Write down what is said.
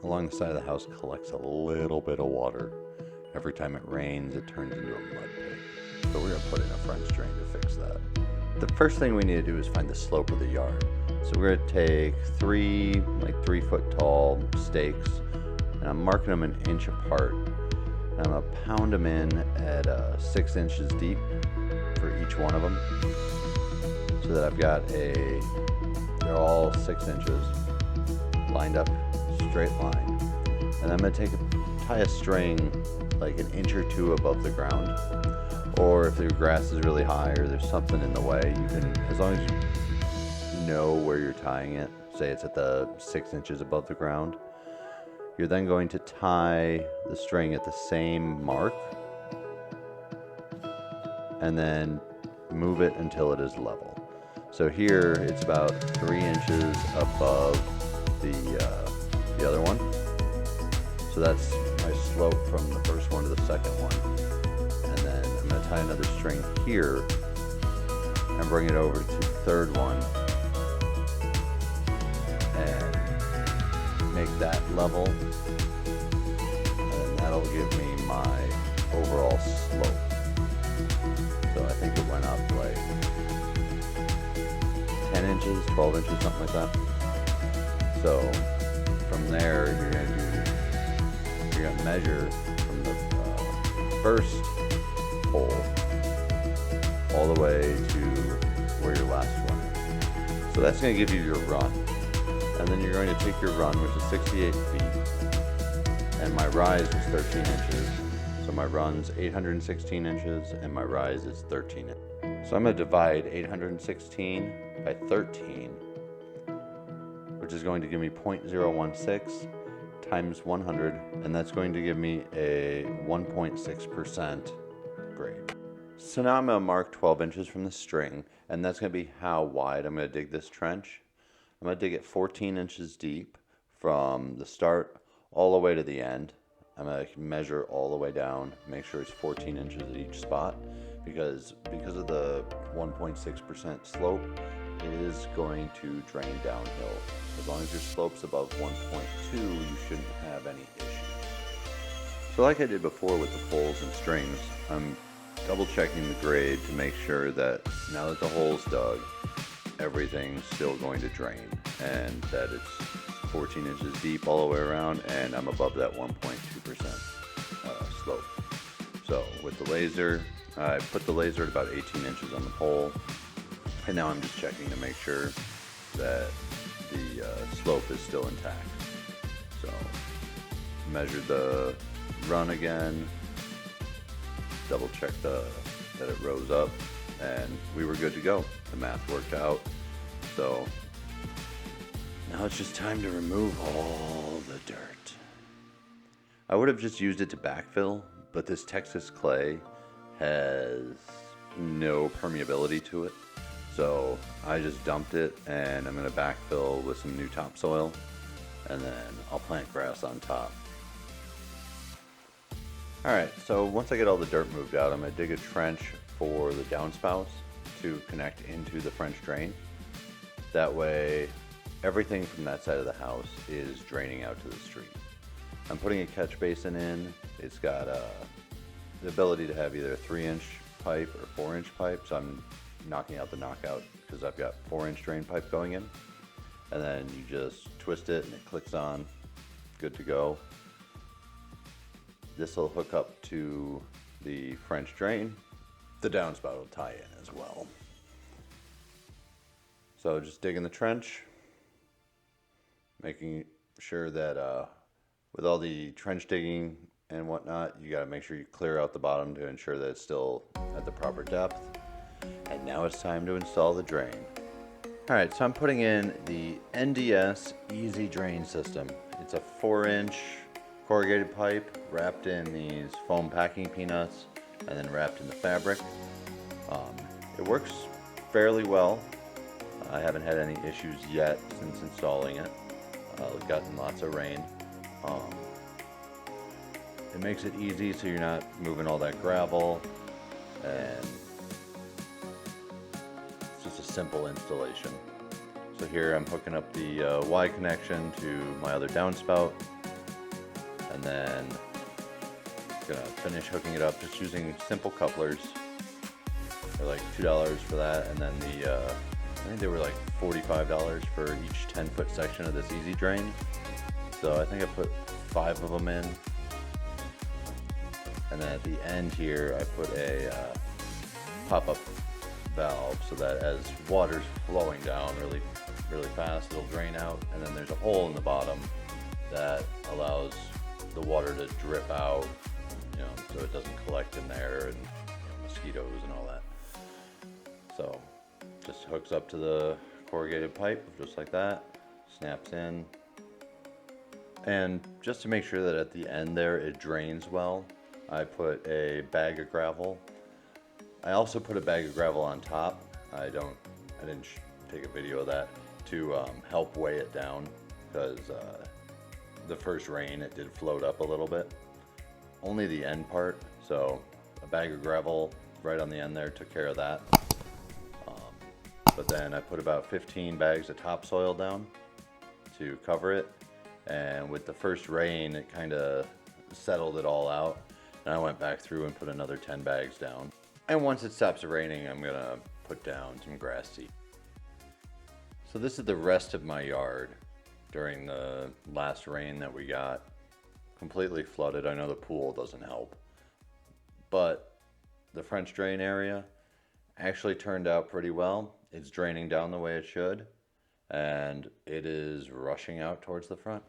along the side of the house collects a little bit of water. Every time it rains, it turns into a mud pit. So we're gonna put in a French drain to fix that. The first thing we need to do is find the slope of the yard. So we're gonna take three 3-foot tall stakes, and I'm marking them an inch apart. And I'm gonna pound them in at 6 inches deep for each one of them, so that I've got they're all 6 inches lined up, straight line. And I'm gonna tie a string like an inch or two above the ground. Or if your grass is really high or there's something in the way, you can, as long as you know where you're tying it, say it's at the 6 inches above the ground, you're then going to tie the string at the same mark and then move it until it is level. So here it's about 3 inches above the other one. So that's my slope from the first one to the second one. And then I'm going to tie another string here and bring it over to the third one and make that level. And then that'll give me my overall slope. So I think it went up like 10 inches, 12 inches, something like that. So from there, you're going to measure from the first hole all the way to where your last one is. So that's going to give you your run. And then you're going to take your run, which is 68 feet. And my rise is 13 inches. So my run's 816 inches and my rise is 13 inches. So I'm going to divide 816 by 13, which is going to give me 0.016 times 100, and that's going to give me a 1.6% grade. So now I'm going to mark 12 inches from the string, and that's going to be how wide I'm going to dig this trench. I'm going to dig it 14 inches deep from the start all the way to the end. I'm going to measure all the way down, make sure it's 14 inches at each spot, because of the 1.6% slope, it is going to drain downhill. As long as your slope's above 1.2, you shouldn't have any issues. So like I did before with the poles and strings, I'm double checking the grade to make sure that now that the hole's dug, everything's still going to drain and that it's 14 inches deep all the way around, and I'm above that 1.2% slope. So with the laser, I put the laser at about 18 inches on the pole, and now I'm just checking to make sure that the slope is still intact. So measured the run again, double check that it rose up, and we were good to go. The math worked out. So now it's just time to remove all the dirt. I would have just used it to backfill, but this Texas clay has no permeability to it. So I just dumped it, and I'm going to backfill with some new topsoil, and then I'll plant grass on top. Alright, so once I get all the dirt moved out, I'm going to dig a trench for the downspouts to connect into the French drain. That way everything from that side of the house is draining out to the street. I'm putting a catch basin in. It's got the ability to have either a 3-inch pipe or 4-inch pipe, so I'm knocking out the knockout because I've got 4-inch drain pipe going in. And then you just twist it and it clicks on, good to go. This will hook up to the French drain. The downspout will tie in as well. So just digging the trench, making sure that with all the trench digging and whatnot, you got to make sure you clear out the bottom to ensure that it's still at the proper depth. And now it's time to install the drain. Alright, so I'm putting in the NDS Easy Drain system. It's a 4-inch corrugated pipe wrapped in these foam packing peanuts and then wrapped in the fabric. It works fairly well. I haven't had any issues yet since installing it. We've gotten lots of rain. It makes it easy so you're not moving all that gravel, and it's just a simple installation. So here I'm hooking up the Y connection to my other downspout, and then gonna finish hooking it up just using simple couplers. They're like $2 for that, and then I think they were like $45 for each 10-foot section of this Easy Drain. So I think I put 5 of them in. And then at the end here, I put a pop-up valve so that as water's flowing down really fast, it'll drain out. And then there's a hole in the bottom that allows the water to drip out, you know, so it doesn't collect in there and, you know, mosquitoes and all that. So just hooks up to the corrugated pipe just like that, snaps in. And just to make sure that at the end there it drains well, I put a bag of gravel. I also put a bag of gravel on top. I didn't take a video of that to help weigh it down, because the first rain it did float up a little bit. Only the end part, so a bag of gravel right on the end there took care of that. But then I put about 15 bags of topsoil down to cover it, and with the first rain it kind of settled it all out, and I went back through and put another 10 bags down. And once it stops raining, I'm gonna put down some grass seed. So this is the rest of my yard during the last rain that we got. Completely flooded. I know the pool doesn't help, but the French drain area actually turned out pretty well. It's draining down the way it should, and it is rushing out towards the front.